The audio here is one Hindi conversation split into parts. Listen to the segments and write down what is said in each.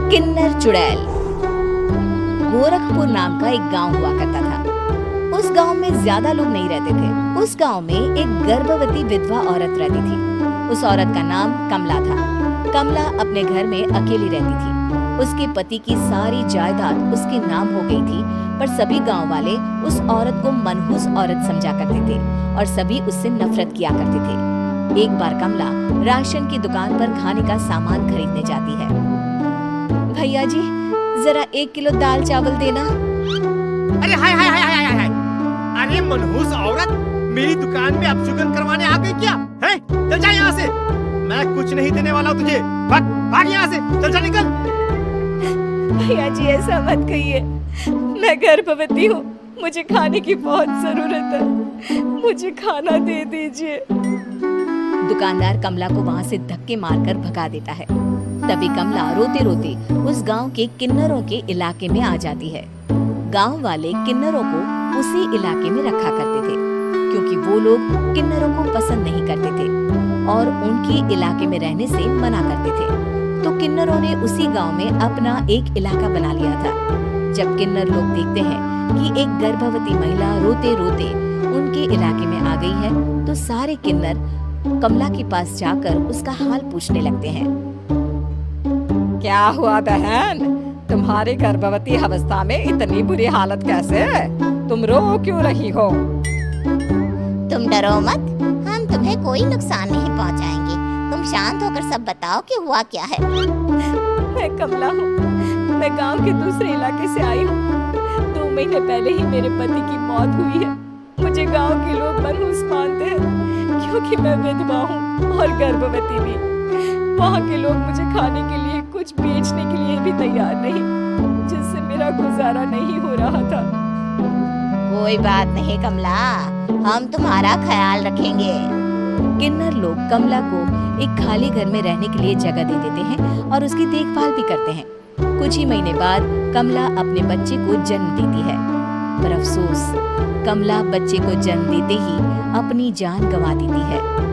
किन्नर चुड़ैल। गोरखपुर नाम का एक गांव हुआ करता था। उस गांव में ज्यादा लोग नहीं रहते थे। उस गांव में एक गर्भवती विधवा औरत रहती थी। उस औरत का नाम कमला था। कमला अपने घर में अकेली रहती थी। उसके पति की सारी जायदाद उसके नाम हो गई थी, पर सभी गांव वाले उस औरत को मनहूस औरत समझा करते थे और सभी उससे नफरत किया करते थे। एक बार कमला राशन की दुकान पर खाने का सामान खरीदने जाती है। भैया जी, जरा 1 किलो दाल चावल देना। अरे हाय हाय हाय हाय हाय! अरे मनहूस औरत, मेरी दुकान में अपशगुन करवाने आ गई क्या? हैं? चल जा यहाँ से, मैं कुछ नहीं देने वाला हूँ तुझे। भाग भाग यहाँ से, चल जा निकल। भैया जी, ऐसा मत कहिए, मैं गर्भवती हूँ, मुझे खाने की बहुत जरूरत है, मुझे खाना दे दीजिए। दुकानदार कमला को वहाँ से धक्के मारकर भगा देता है। तभी कमला रोते रोते उस गांव के किन्नरों के इलाके में आ जाती है। गांव वाले किन्नरों को उसी इलाके में रखा करते थे, क्योंकि वो लोग किन्नरों को पसंद नहीं करते थे और उनके इलाके में रहने से मना करते थे। तो किन्नरों ने उसी गांव में अपना एक इलाका बना लिया था। जब किन्नर लोग देखते हैं कि एक गर्भवती महिला रोते रोते उनके इलाके में आ गई है, तो सारे किन्नर कमला के पास जाकर उसका हाल पूछने लगते हैं। क्या हुआ बहन, तुम्हारी गर्भवती अवस्था में इतनी बुरी हालत कैसे? तुम रो क्यों रही हो? तुम डरो मत, हम तुम्हें कोई नुकसान नहीं पहुंचाएंगे। तुम शांत होकर सब बताओ कि हुआ क्या है। मैं कमला हूँ, मैं गांव के दूसरे इलाके से आई हूँ। 2 महीने पहले ही मेरे पति की मौत हुई है। मुझे गांव के लोग मनहूस मानते हैं, क्योंकि मैं विधवा हूँ और गर्भवती भी। वहाँ के लोग मुझे खाने के लिए कुछ बेचने के लिए भी तैयार नहीं, जिससे मेरा गुजारा नहीं हो रहा था। कोई बात नहीं कमला, हम तुम्हारा ख्याल रखेंगे। किन्नर लोग कमला को एक खाली घर में रहने के लिए जगह दे देते हैं और उसकी देखभाल भी करते हैं। कुछ ही महीने बाद कमला अपने बच्चे को जन्म देती है, पर अफसोस, कमला बच्चे को जन्म देते ही अपनी जान गंवा देती है।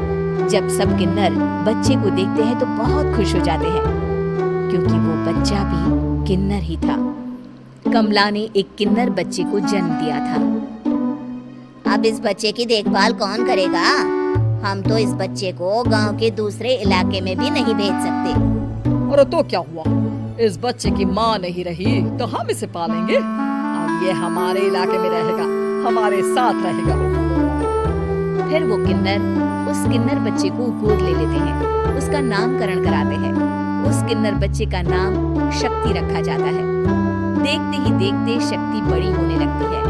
जब सब किन्नर बच्चे को देखते हैं तो बहुत खुश हो जाते हैं, क्योंकि वो बच्चा भी किन्नर ही था। कमला ने एक किन्नर बच्चे को जन्म दिया था। अब इस बच्चे की देखभाल कौन करेगा? हम तो इस बच्चे को गांव के दूसरे इलाके में भी नहीं भेज सकते। और तो क्या हुआ, इस बच्चे की माँ नहीं रही तो हम इसे पालेंगे। अब ये हमारे इलाके में रहेगा, हमारे साथ रहेगा। फिर वो किन्नर उस किन्नर बच्चे को गोद ले लेते हैं, उसका नामकरण कराते हैं। उस किन्नर बच्चे का नाम शक्ति रखा जाता है। देखते ही देखते शक्ति बड़ी होने लगती है।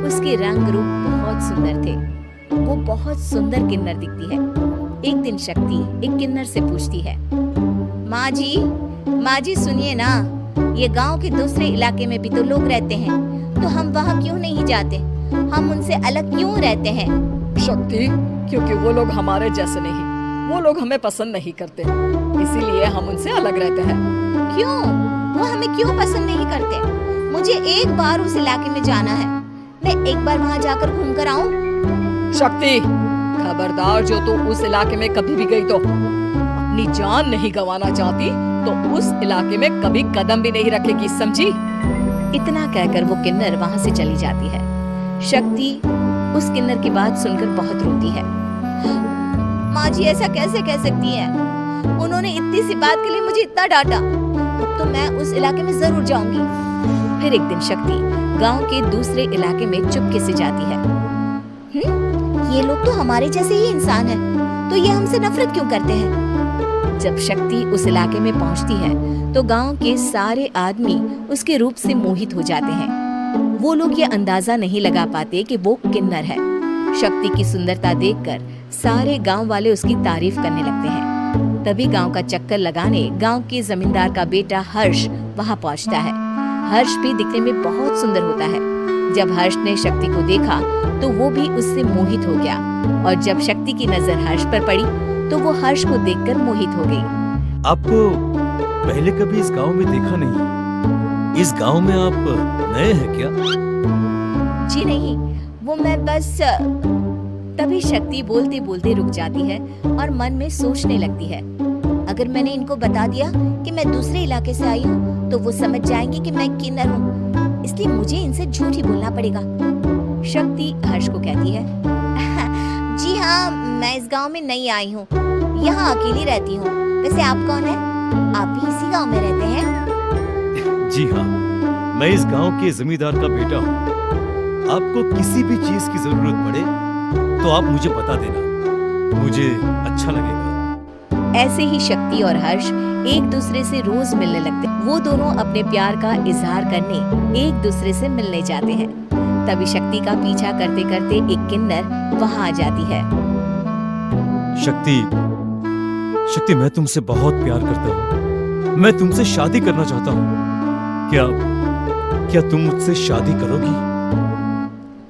उसके रंग रूप बहुत सुंदर थे। वो बहुत सुंदर किन्नर दिखती है। एक दिन शक्ति एक किन्नर से पूछती है, माँ जी सुनिए ना, ये गांव के दूसरे इलाके में भी तो लोग रहते हैं, तो हम वहाँ क्यों नहीं जाते? हम उनसे अलग क्यों रहते हैं? शक्ति, क्योंकि वो लोग हमारे जैसे नहीं, वो लोग हमें पसंद नहीं करते, इसीलिए हम उनसे अलग रहते हैं। क्यों? वो हमें क्यों पसंद नहीं करते? मुझे एक बार उस इलाके में जाना है, मैं एक बार वहाँ जाकर घूम कर आऊँ। शक्ति, खबरदार, जो तू उस इलाके में कभी भी गई तो अपनी जान नहीं गंवाना चाहती तो उस इलाके में कभी कदम भी नहीं रखेगी, समझी? इतना कहकर वो किन्नर वहाँ से चली जाती है। शक्ति उस किन्नर की बात सुनकर बहुत रोती है। माँ जी ऐसा कैसे कह सकती है? उन्होंने इतनी सी बात के लिए मुझे इतना डांटा। अब तो मैं उस इलाके में जरूर जाऊंगी। फिर एक दिन शक्ति गांव के दूसरे इलाके में चुपके से जाती है। ये लोग तो हमारे जैसे ही इंसान हैं, तो ये हमसे नफरत क्यों करते हैं? जब शक्ति उस इलाके में पहुंचती है तो गांव के सारे आदमी उसके रूप से मोहित हो जाते हैं। वो लोग ये अंदाजा नहीं लगा पाते कि वो किन्नर है। शक्ति की सुंदरता देखकर सारे गांव वाले उसकी तारीफ करने लगते हैं। तभी गांव का चक्कर लगाने गांव के जमींदार का बेटा हर्ष वहां पहुंचता है। हर्ष भी दिखने में बहुत सुंदर होता है। जब हर्ष ने शक्ति को देखा तो वो भी उससे मोहित हो गया, और जब शक्ति की नजर हर्ष पर पड़ी तो वो हर्ष को देखकर मोहित हो गई। आपको पहले कभी इस गांव में देखा नहीं। इस गांव में आप नए हैं क्या? जी नहीं, वो मैं बस। तभी शक्ति बोलते बोलते रुक जाती है और मन में सोचने लगती है, अगर मैंने इनको बता दिया कि मैं दूसरे इलाके से आई हूँ तो वो समझ जाएंगे कि मैं किन्नर हूँ, इसलिए मुझे इनसे झूठ ही बोलना पड़ेगा। शक्ति हर्ष को कहती है, जी हाँ, मैं इस गांव में नई आई हूँ, यहाँ अकेली रहती हूँ। वैसे आप कौन है? आप भी इसी गांव में रहते हैं? जी हाँ, मैं इस गांव के जमींदार का बेटा हूँ। आपको किसी भी चीज की जरूरत पड़े तो आप मुझे बता देना, मुझे अच्छा लगेगा। ऐसे ही शक्ति और हर्ष एक दूसरे से रोज मिलने लगते। वो दोनों अपने प्यार का इजहार करने एक दूसरे से मिलने जाते हैं। तभी शक्ति का पीछा करते करते एक किन्नर वहाँ आ जाती है। शक्ति, मैं तुमसे बहुत प्यार करता हूँ। मैं तुमसे शादी करना चाहता हूँ। क्या तुम मुझसे शादी करोगी?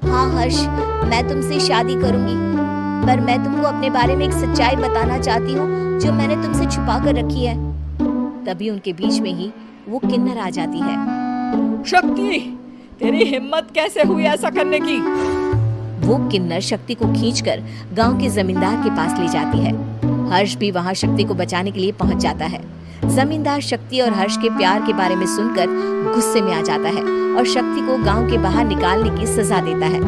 हाँ हर्ष, मैं तुमसे शादी करूंगी, पर मैं तुमको अपने बारे में एक सच्चाई बताना चाहती हूँ जो मैंने तुमसे छुपा कर रखी है। तभी उनके बीच में ही वो किन्नर आ जाती है। शक्ति, तेरी हिम्मत कैसे हुई ऐसा करने की? वो किन्नर शक्ति को खींचकर गांव के जमींदार के पास ले जाती है। हर्ष भी वहां शक्ति को बचाने के लिए पहुंच जाता है। जमींदार शक्ति और हर्ष के प्यार के बारे में सुनकर गुस्से में आ जाता है और शक्ति को गांव के बाहर निकालने की सजा देता है।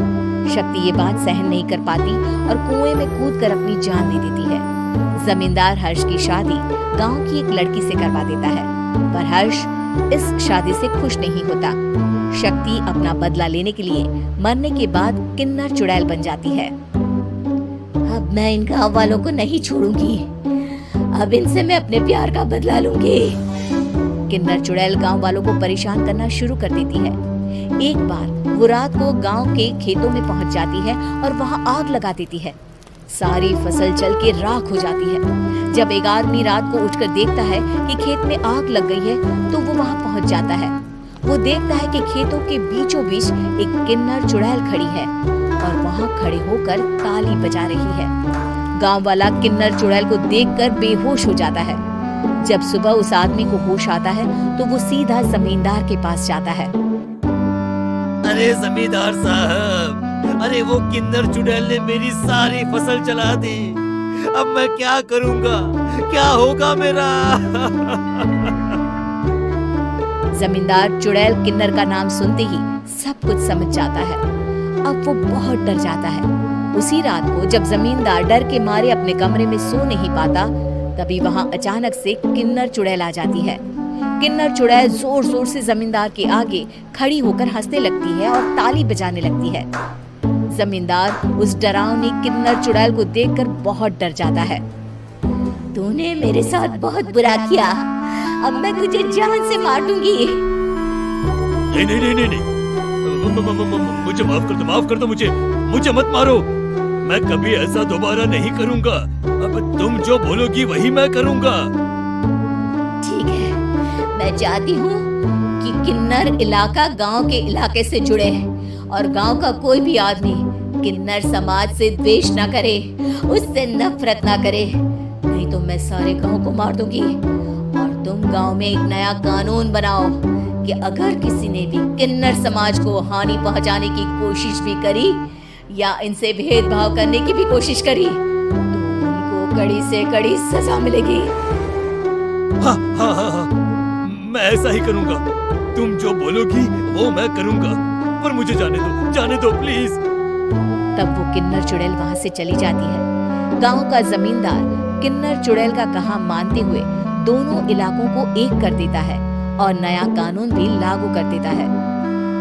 शक्ति ये बात सहन नहीं कर पाती और कुएं में कूदकर अपनी जान दे देती है। जमींदार हर्ष की शादी गांव की एक लड़की से करवा देता है, पर हर्ष इस शादी से खुश नहीं होता। शक्ति अपना बदला लेने के लिए मरने के बाद किन्नर चुड़ैल बन जाती है। अब मैं इन गांव वालों को नहीं छोड़ूंगी, अब इनसे मैं अपने प्यार का बदला लूंगी। किन्नर चुड़ैल गांव वालों को परेशान करना शुरू कर देती है। एक बार वो रात को गांव के खेतों में पहुंच जाती है और वहां आग लगा देती है। सारी फसल जल के राख हो जाती है। जब एक आदमी रात को उठकर देखता है कि खेत में आग लग गई है तो वो वहां पहुंच जाता है। वो देखता है कि खेतों के बीचों बीच एक किन्नर चुड़ैल खड़ी है और वहां खड़े होकर ताली बजा रही है। गांव वाला किन्नर चुड़ैल को देखकर बेहोश हो जाता है। जब सुबह उस आदमी को होश आता है तो वो सीधा जमींदार के पास जाता है। अरे जमींदार साहब, अरे वो किन्नर चुड़ैल ने मेरी सारी फसल जला दी। अब मैं क्या करूंगा? क्या होगा मेरा? जमींदार चुड़ैल किन्नर का नाम सुनते ही सब कुछ समझ जाता है। अब वो बहुत डर जाता है। उसी रात को जब जमींदार डर के मारे अपने कमरे में सो नहीं पाता, तभी वहां अचानक से किन्नर चुड़ैल आ जाती है। किन्नर चुड़ैल जोर जोर से जमींदार के आगे खड़ी होकर हंसने लगती है और ताली बजाने लगती है। जमींदार उस डरावनी किन्नर चुड़ैल को देखकर बहुत डर जाता है। तूने मेरे साथ बहुत बुरा किया, अब मैं तुझे जान से मार दूंगी। नहीं नहीं नहीं नहीं, नहीं। मुझे माफ कर दो, मुझे मत मारो। मैं कभी ऐसा दोबारा नहीं करूंगा। अब तुम जो बोलोगी वही मैं करूंगा। ठीक है, मैं चाहती हूँ कि किन्नर इलाका गांव के इलाके से जुड़े और गांव का कोई भी आदमी किन्नर समाज से द्वेष ना करे, उससे नफरत ना करे, नहीं तो मैं सारे गांव को मार दूंगी। और तुम गांव में एक नया कानून बनाओ कि अगर किसी ने भी किन्नर समाज को हानि पहुंचाने की कोशिश भी करी या इनसे भेदभाव करने की भी कोशिश करी तो उनको कड़ी से कड़ी सजा मिलेगी। हाँ हाँ हाँ हाँ, मैं ऐसा ही करूंगा। तुम जो बोलोगी वो मैं करूंगा, पर मुझे जाने दो प्लीज। तब वो किन्नर चुड़ैल वहां से चली जाती है। गांव का जमींदार किन्नर चुड़ैल का कहा मानते हुए दोनों इलाकों को एक कर देता है और नया कानून भी लागू कर देता है।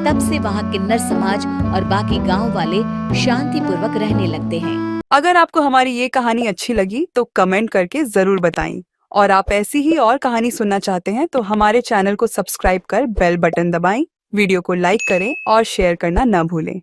तब से वहां किन्नर समाज और बाकी गांव वाले शांतिपूर्वक रहने लगते हैं। अगर आपको हमारी ये कहानी अच्छी लगी तो कमेंट करके जरूर बताएं। और आप ऐसी ही और कहानी सुनना चाहते हैं तो हमारे चैनल को सब्सक्राइब कर बेल बटन दबाएं, वीडियो को लाइक करें और शेयर करना न भूलें।